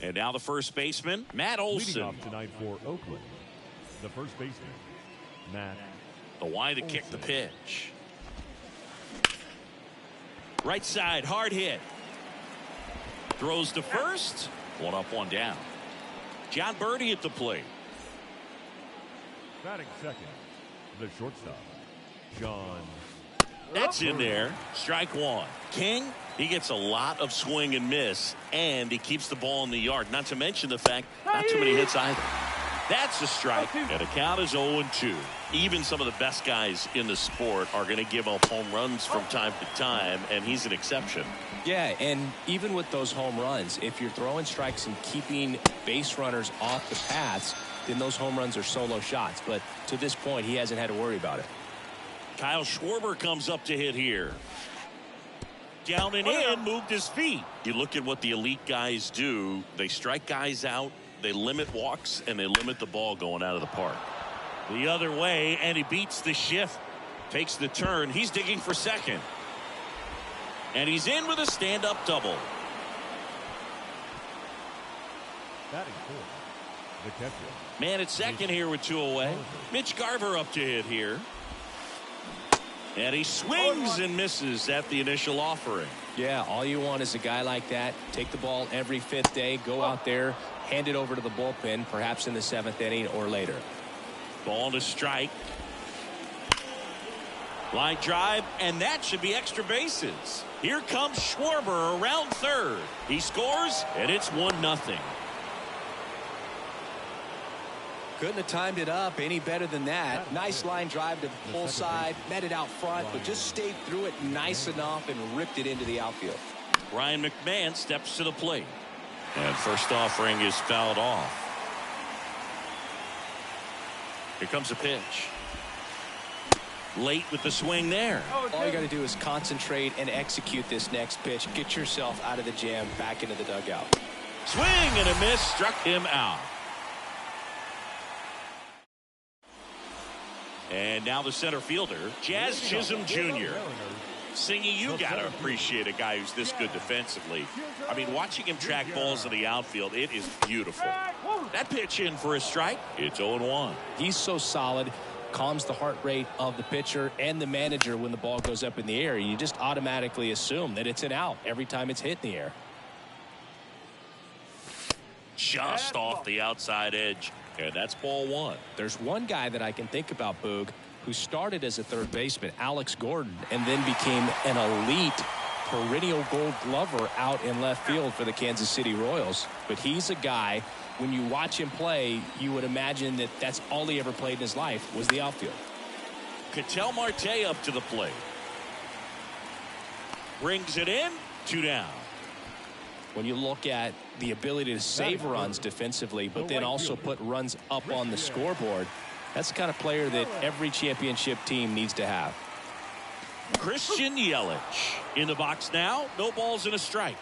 And now the first baseman, Matt Olson. Leading off tonight for Oakland, the first baseman, Matt. The wind to kick the pitch. Right side, hard hit. Throws to first. One up, one down. John Birdie at the plate. Batting second, the shortstop, John. That's in there. Strike one. King, he gets a lot of swing and miss, and he keeps the ball in the yard. Not to mention the fact, not too many hits either. That's a strike, and the count is 0-2. Even some of the best guys in the sport are going to give up home runs from time to time, and he's an exception. Yeah, and even with those home runs, if you're throwing strikes and keeping base runners off the paths, then those home runs are solo shots. But to this point, he hasn't had to worry about it. Kyle Schwarber comes up to hit here. Down and in, moved his feet. You look at what the elite guys do. They strike guys out, they limit walks, and they limit the ball going out of the park. The other way, and he beats the shift. Takes the turn. He's digging for second. And he's in with a stand-up double. Batting fourth, the catcher. Man at second here with two away. Mitch Garver up to hit here. And he swings and misses at the initial offering. Yeah, all you want is a guy like that. Take the ball every fifth day, go out there, hand it over to the bullpen, perhaps in the seventh inning or later. Ball to strike. Line drive, and that should be extra bases. Here comes Schwarber around third. He scores, and it's 1-0. Couldn't have timed it up any better than that. Nice line drive to the pull side, met it out front, but just stayed through it nice enough and ripped it into the outfield. Ryan McMahon steps to the plate. And first offering is fouled off. Here comes a pitch. Late with the swing there. All you got to do is concentrate and execute this next pitch. Get yourself out of the jam, back into the dugout. Swing and a miss, struck him out. And now the center fielder, Jazz Chisholm Jr. Singy, you got to appreciate a guy who's this good defensively. I mean, watching him track balls in the outfield, it is beautiful. That pitch in for a strike. It's 0-1. He's so solid. Calms the heart rate of the pitcher and the manager when the ball goes up in the air. You just automatically assume that it's an out every time it's hit in the air. Just off the outside edge. And that's ball one. There's one guy that I can think about, Boog, who started as a third baseman, Alex Gordon, and then became an elite perennial gold glover out in left field for the Kansas City Royals. But he's a guy, when you watch him play, you would imagine that that's all he ever played in his life was the outfield. Ketel Marte up to the plate. Brings it in, 2 down. When you look at the ability to save runs defensively, but then also put runs up on the scoreboard, that's the kind of player that every championship team needs to have. Christian Yelich in the box now. No balls and a strike.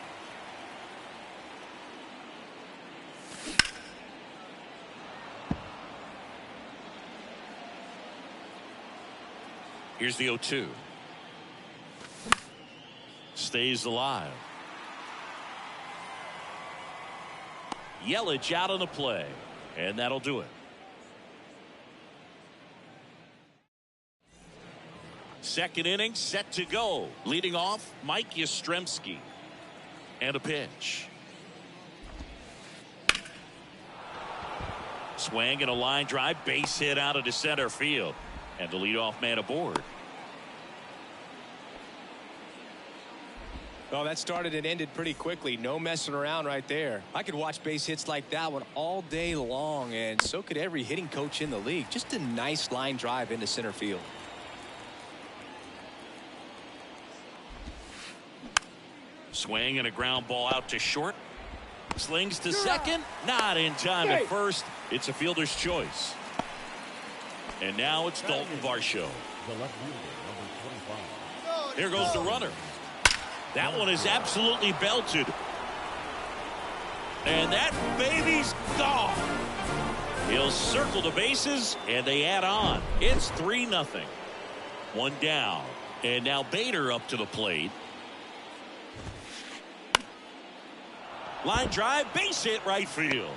Here's the 0-2. Stays alive. Yelich out on the play, and that'll do it. Second inning set to go. Leading off, Mike Yastrzemski. And a pitch. Swing and a line drive, base hit out into center field. And the leadoff man aboard. Oh, that started and ended pretty quickly. No messing around right there. I could watch base hits like that one all day long, and so could every hitting coach in the league. Just a nice line drive into center field. Swing and a ground ball out to short. Slings to second. Not in time at first. It's a fielder's choice. And now it's Dalton Varsho. Here goes the runner. That one is absolutely belted. And that baby's gone. He'll circle the bases, and they add on. It's 3-0. One down. And now Bader up to the plate. Line drive, base hit right field.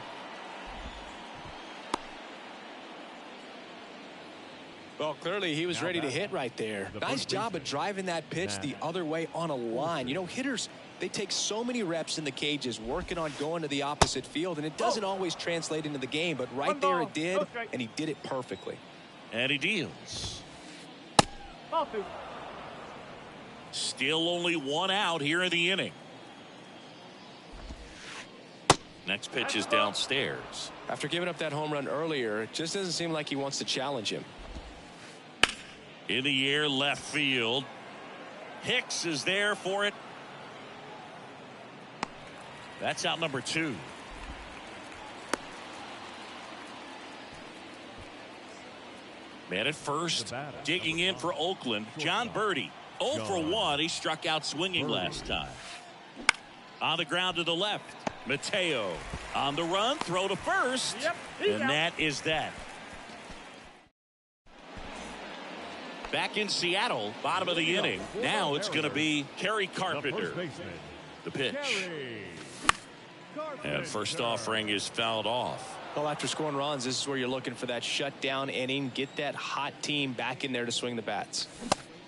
Well, clearly he was ready to hit right there. Nice job of driving that pitch the other way on a line. You know, hitters, they take so many reps in the cages working on going to the opposite field, and it doesn't always translate into the game, but right there it did, and he did it perfectly. And he deals. Still only one out here in the inning. Next pitch is downstairs. After giving up that home run earlier, it just doesn't seem like he wants to challenge him. In the air, left field. Hicks is there for it. That's out number 2. Man at first, digging in for Oakland, John Birdie. 0 for 1. He struck out swinging last time. On the ground to the left. Mateo on the run, throw to first. And that is that. Back in Seattle, bottom of the inning. Now it's going to be Kerry Carpenter. The pitch. And first offering is fouled off. Well, after scoring runs, this is where you're looking for that shutdown inning. Get that hot team back in there to swing the bats.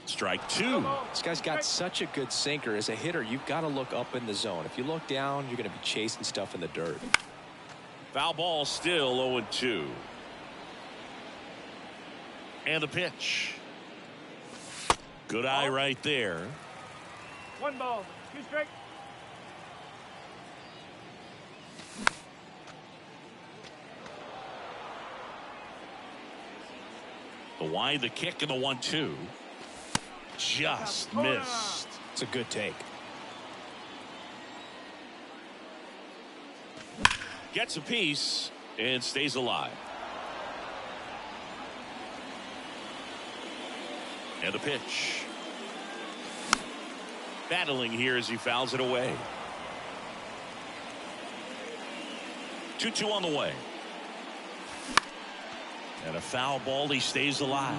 Strike 2. This guy's got such a good sinker. As a hitter, you've got to look up in the zone. If you look down, you're going to be chasing stuff in the dirt. Foul ball, still 0-2. And the pitch. Good eye right there. 1 ball, 2 strikes. The wide, the kick, and the 1-2. Just missed. It's a good take. Gets a piece and stays alive. And the pitch. Battling here as he fouls it away. 2-2 on the way. And a foul ball, he stays alive.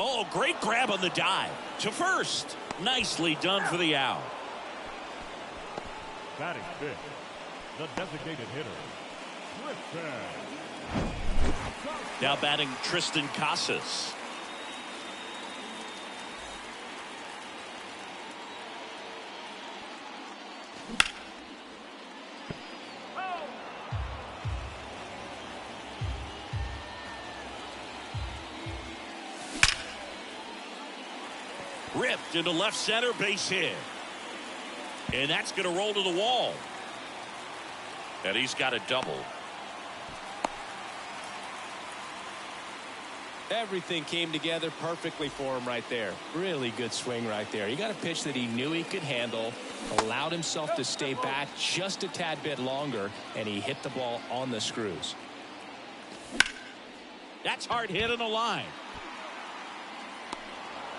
Oh, great grab on the dive. To first. Nicely done for the out. Batting fifth, the designated hitter, Tristan. Now batting Tristan Casas. Ripped into left center, base hit. And that's going to roll to the wall. And he's got a double. Everything came together perfectly for him right there. Really good swing right there. He got a pitch that he knew he could handle, allowed himself to stay back just a tad bit longer, and he hit the ball on the screws. That's hard hit on the line.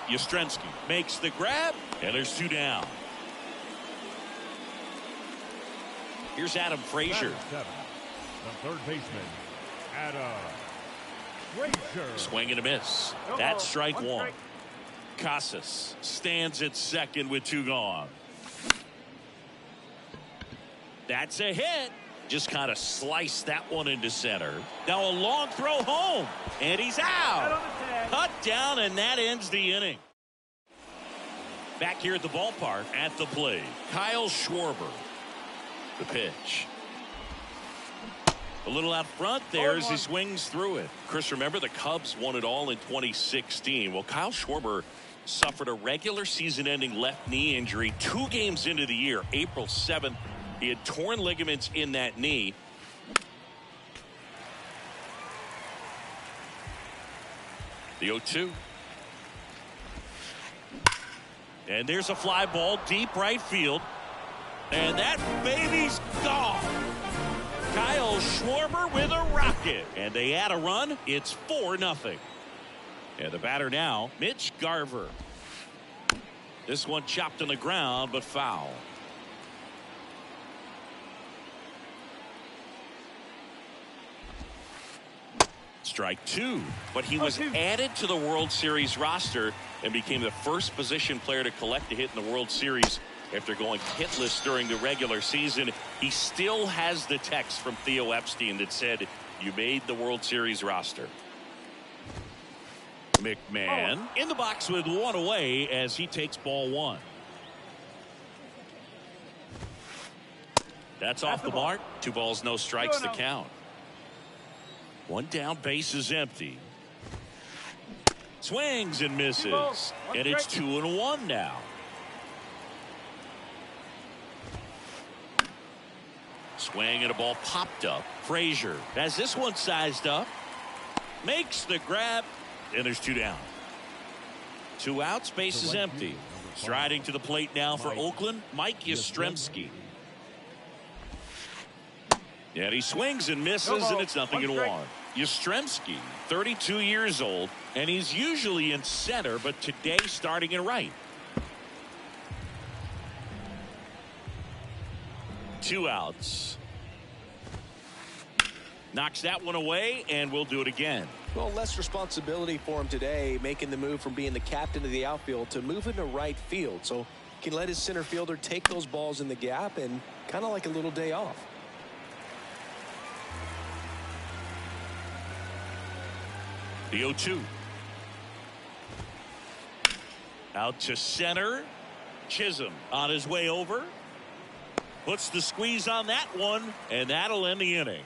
Yastrzemski makes the grab, and there's 2 down. Here's Adam Frazier. The third baseman, Adam Frazier. Swing and a miss. That's strike 1. Casas stands at second with 2 gone. That's a hit. Just kind of sliced that one into center. Now a long throw home. And he's out. Cut down, and that ends the inning. Back here at the ballpark at the plate, Kyle Schwarber. The pitch. A little out front there as he swings through it. Chris, remember the Cubs won it all in 2016. Well, Kyle Schwarber suffered a regular season-ending left knee injury 2 games into the year. April 7th, he had torn ligaments in that knee. The 0-2. And there's a fly ball deep right field. And that baby's gone. Kyle Schwarber with a rocket. And they add a run. It's 4-0. And the batter now, Mitch Garver. This one chopped on the ground, but foul. Strike two. But he was added to the World Series roster and became the first position player to collect a hit in the World Series after going hitless during the regular season. He still has the text from Theo Epstein that said, "You made the World Series roster." McMahon in the box with one away as he takes ball one. That's off the mark. 2 balls, no strikes to count. One down, base is empty. Swings and misses. And it's 2-1 now. Swing and a ball popped up. Frazier has this one sized up. Makes the grab. And there's 2 down. 2 outs, base is empty. Striding to the plate now for Oakland, Mike Yastrzemski. And he swings and misses, and it's 0-1. Yastrzemski, 32 years old, and he's usually in center, but today starting in right. 2 outs. Knocks that one away, and we'll do it again. Well, less responsibility for him today, making the move from being the captain of the outfield to moving to right field. So he can let his center fielder take those balls in the gap and kind of like a little day off. The 0-2. Out to center. Chisholm on his way over. Puts the squeeze on that one, and that'll end the inning.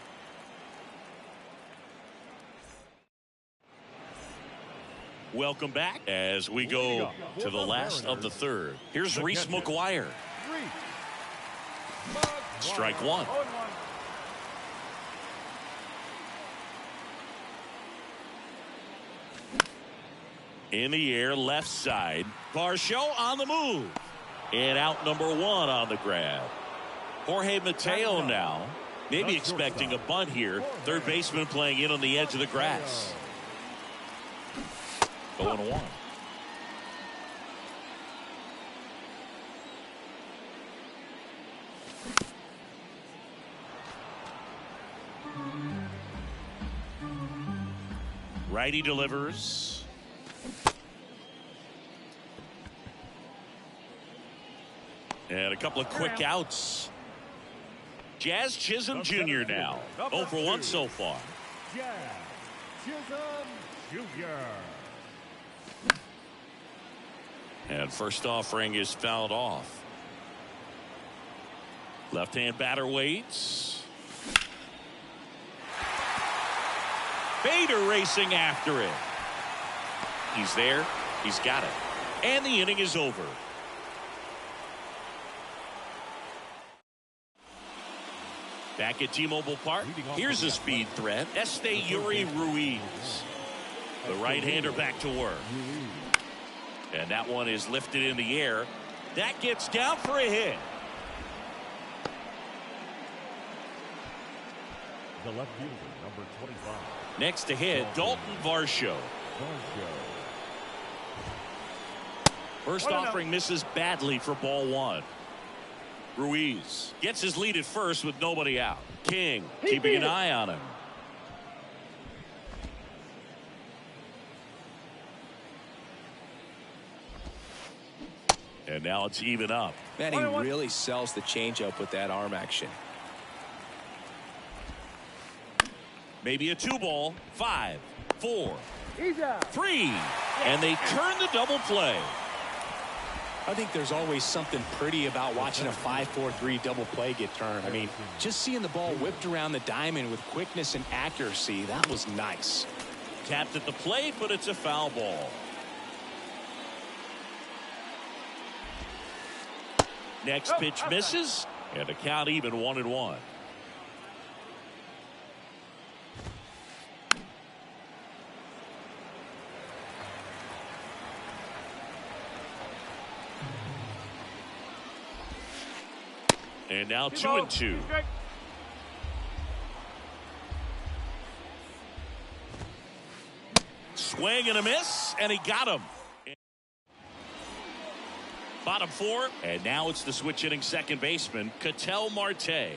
Welcome back as we go to the last of the third. Here's Reese McGuire. Strike one. In the air, left side. Varsho on the move. And out number 1 on the grab. Jorge Mateo now. Maybe expecting a bunt here. Third baseman playing in on the edge of the grass. 0-1. Righty delivers. And a couple of quick outs. Jazz Chisholm Jr. now. 0 for 1 so far. Jazz Chisholm Jr. And first offering is fouled off. Left-hand batter waits. Bader racing after it. He's there. He's got it. And the inning is over. Back at T-Mobile Park, here's a speed threat. Yuri Ruiz. The right-hander back to work. And that one is lifted in the air. That gets down for a hit. The left fielder, number 25. Next to hit, Dalton Varsho. First offering misses badly for ball 1. Ruiz gets his lead at first with nobody out. King keeping an eye on him. And now it's even up. Man, he really sells the changeup with that arm action. Maybe a 2-ball. 5, 4, 3. And they turn the double play. I think there's always something pretty about watching a 5-4-3 double play get turned. I mean, just seeing the ball whipped around the diamond with quickness and accuracy, that was nice. Tapped at the plate, but it's a foul ball. Next pitch misses, and a count even 1-1. And now 2-2. Swing and a miss, and he got him. Bottom 4, and now it's the switch hitting second baseman, Ketel Marte.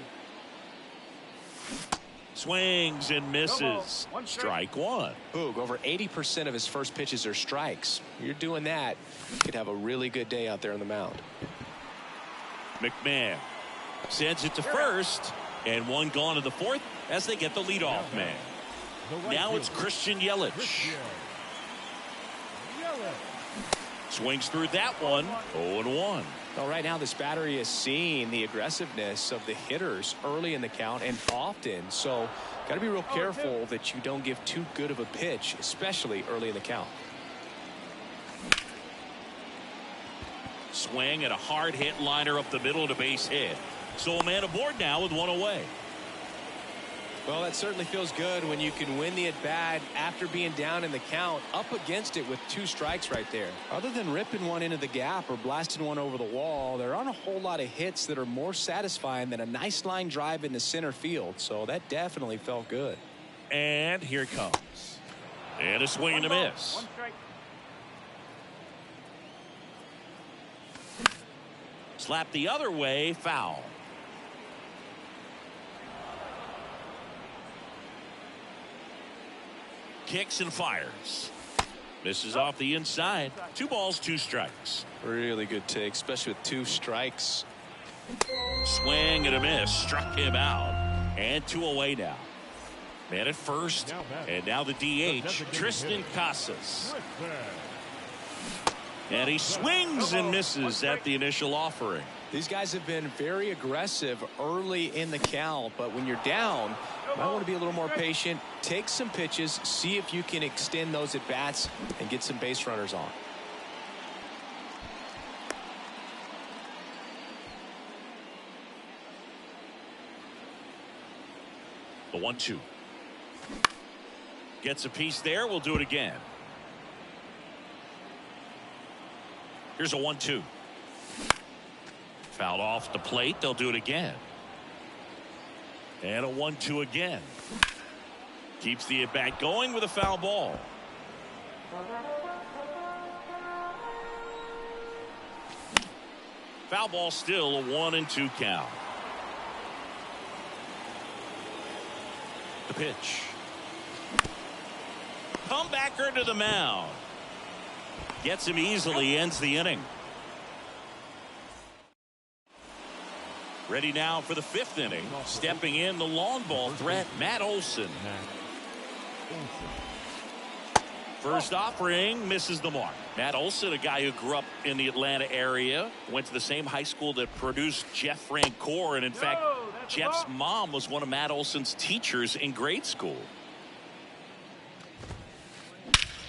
Swings and misses. Strike one. Boog, over 80% of his first pitches are strikes. You're doing that, you could have a really good day out there on the mound. McMahon sends it to first, and one gone in the fourth as they get the leadoff man. Now it's Christian Yelich. Swings through that one. 0-1. Well, right now this battery is seeing the aggressiveness of the hitters early in the count and often. So got to be real careful that you don't give too good of a pitch, especially early in the count. Swing and a hard hit liner up the middle to base hit. So a man aboard now with one away. Well, that certainly feels good when you can win the at-bat after being down in the count, up against it with 2 strikes right there. Other than ripping one into the gap or blasting one over the wall, there aren't a whole lot of hits that are more satisfying than a nice line drive into center field. So that definitely felt good. And here it comes. And a swing and a miss. 1 strike. Slap the other way, foul. Kicks and fires. Misses off the inside. 2 balls, 2 strikes. Really good take, especially with 2 strikes. Swing and a miss. Struck him out. And 2 away now. Man at first. And now the DH, Tristan Casas. And he swings and misses at the initial offering. These guys have been very aggressive early in the count, but when you're down, you might want to be a little more patient, take some pitches, see if you can extend those at bats and get some base runners on. The 1-2. Gets a piece there. We'll do it again. Here's a 1-2. Fouled off the plate. They'll do it again. And a 1-2 again. Keeps the at bat going with a foul ball. Foul ball, still a 1-2 count. The pitch. Comebacker to the mound. Gets him easily, ends the inning. Ready now for the 5th inning. Stepping in the long ball threat, Matt Olson. First offering misses the mark. Matt Olson, a guy who grew up in the Atlanta area, went to the same high school that produced Jeff Francoeur, and in fact Jeff's mom was one of Matt Olson's teachers in grade school.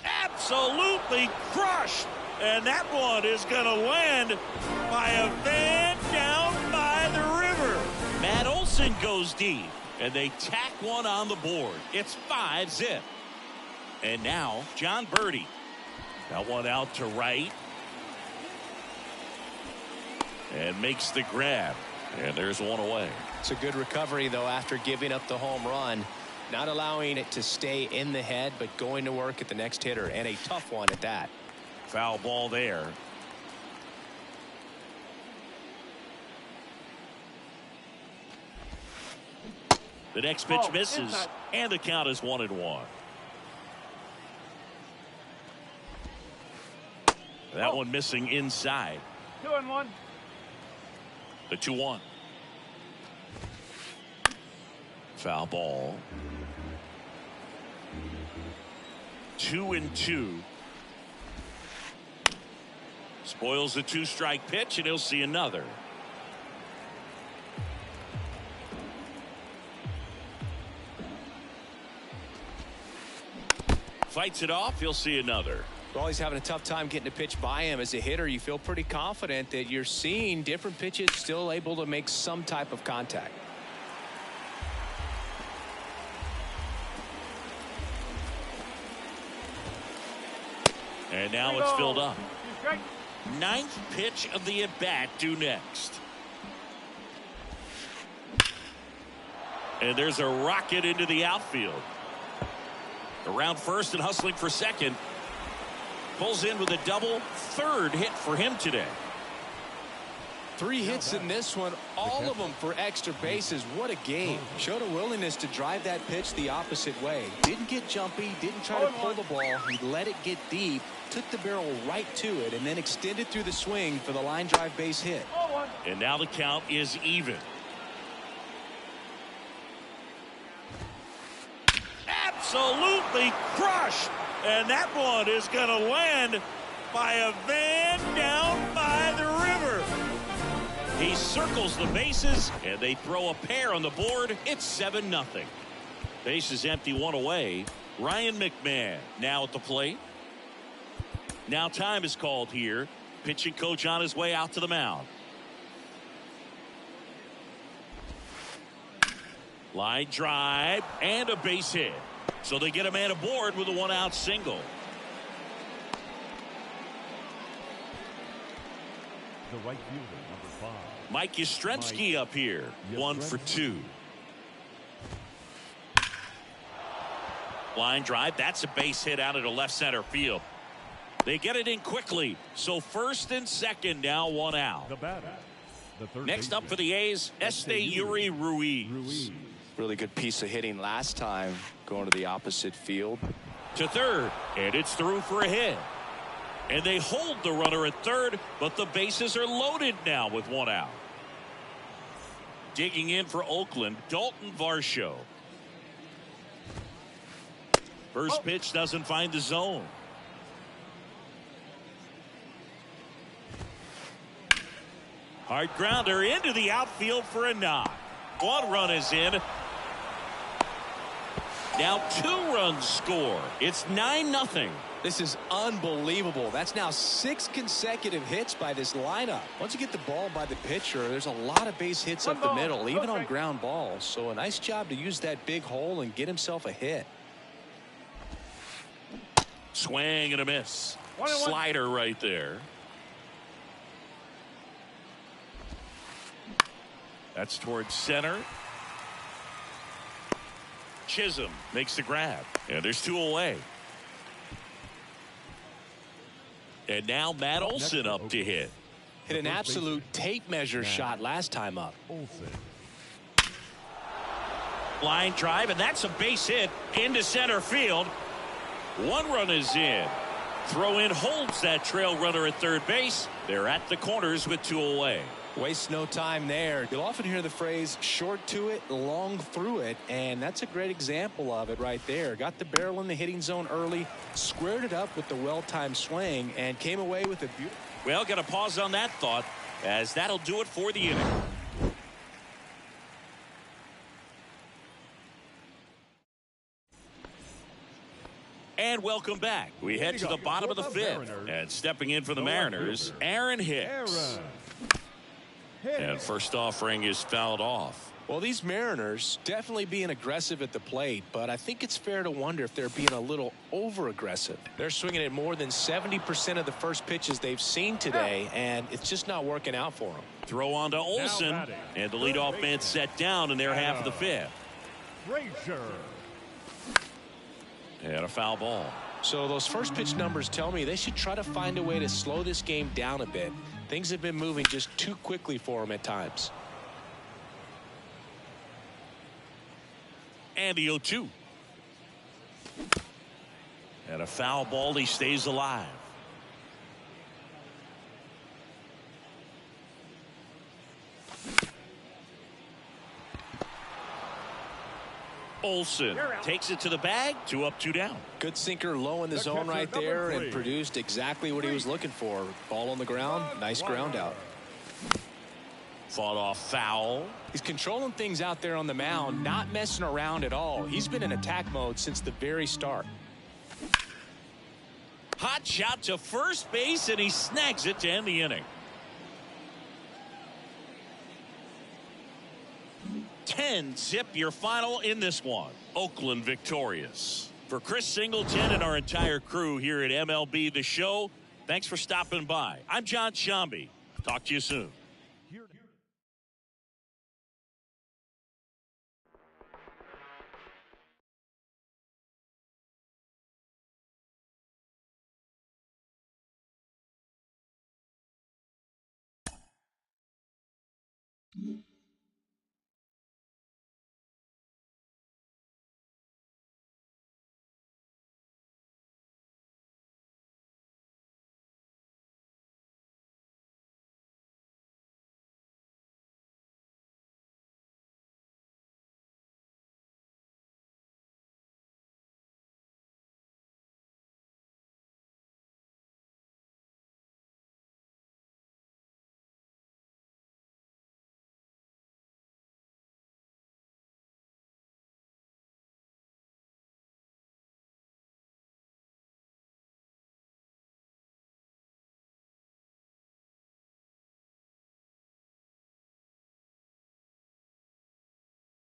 Absolutely crushed, and that one is going to land by a fan down by the river. Matt Olson goes deep, and they tack one on the board. It's 5-zip. And now John Birdie. That one out to right. And makes the grab. And there's one away. It's a good recovery, though, after giving up the home run. Not allowing it to stay in the head, but going to work at the next hitter, and a tough one at that. Foul ball there. The next pitch misses, and the count is 1-1. That one missing inside. 2-1. The 2-1. Foul ball. 2-2. Spoils the 2-strike pitch, and he'll see another. Fights it off. He'll see another. Well, he's having a tough time getting a pitch by him. As a hitter, you feel pretty confident that you're seeing different pitches still able to make some type of contact. And now it's filled up. 9th pitch of the at-bat due next. And there's a rocket into the outfield. Around first and hustling for second. Pulls in with a double. 3rd hit for him today. 3 hits in this one, all of them for extra bases. What a game. Showed a willingness to drive that pitch the opposite way. Didn't get jumpy, didn't try to pull the ball. He let it get deep, took the barrel right to it, and then extended through the swing for the line drive base hit. And now the count is even. Absolutely crushed. And that one is going to land by a van down by the river. He circles the bases, and they throw a pair on the board. It's 7-0. Bases empty, 1 away. Ryan McMahon now at the plate. Now time is called here. Pitching coach on his way out to the mound. Line drive and a base hit. So they get a man aboard with a 1-out single. The right fielder, number 5. Mike Yastrzemski up here. 1 for 2. Line drive. That's a base hit out into left center field. They get it in quickly. So first and second now, 1 out. The batter. The third Next up baseman. for the A's, Esteury Ruiz. Really good piece of hitting last time, going to the opposite field. To third, and it's through for a hit. And they hold the runner at third, but the bases are loaded now with 1 out. Digging in for Oakland, Dalton Varsho. First pitch doesn't find the zone. Hard grounder into the outfield for a knock. 1 run is in. Now 2 runs score. It's 9-0. This is unbelievable. That's now 6 consecutive hits by this lineup. Once you get the ball by the pitcher, there's a lot of base hits up the middle, even on ground balls. So a nice job to use that big hole and get himself a hit. Swing and a miss. Slider right there. That's towards center. Chisholm makes the grab. And there's 2 away. And now Matt Olson up to hit. Hit an absolute tape measure shot last time up. Olson. Line drive, and that's a base hit into center field. 1 run is in. Throw in holds that trail runner at third base. They're at the corners with 2 away. Waste no time there. You'll often hear the phrase short to it, long through it, and that's a great example of it right there. Got the barrel in the hitting zone early, squared it up with the well-timed swing, and came away with a beautiful. Well, got to pause on that thought, as that'll do it for the inning. And welcome back. We head to the bottom of the 5th, and stepping in for the Mariners, Aaron Hicks. And first offering is fouled off. Well, these Mariners definitely being aggressive at the plate, but I think it's fair to wonder if they're being a little over-aggressive. They're swinging at more than 70% of the first pitches they've seen today, and it's just not working out for them. Throw on to Olson, and the leadoff man set down in their half of the 5th. Frazier. And a foul ball. So those first pitch numbers tell me they should try to find a way to slow this game down a bit. Things have been moving just too quickly for them at times. And the 0-2. And a foul ball. He stays alive. Olson takes it to the bag. 2 up, 2 down. Good sinker low in the zone right there and produced exactly what he was looking for. Ball on the ground. Nice ground out. Fought off foul. He's controlling things out there on the mound, not messing around at all. He's been in attack mode since the very start. Hot shot to first base, and he snags it to end the inning. 10-0 your final in this one. Oakland victorious. For Chris Singleton and our entire crew here at MLB The Show, thanks for stopping by. I'm John Shambi. Talk to you soon.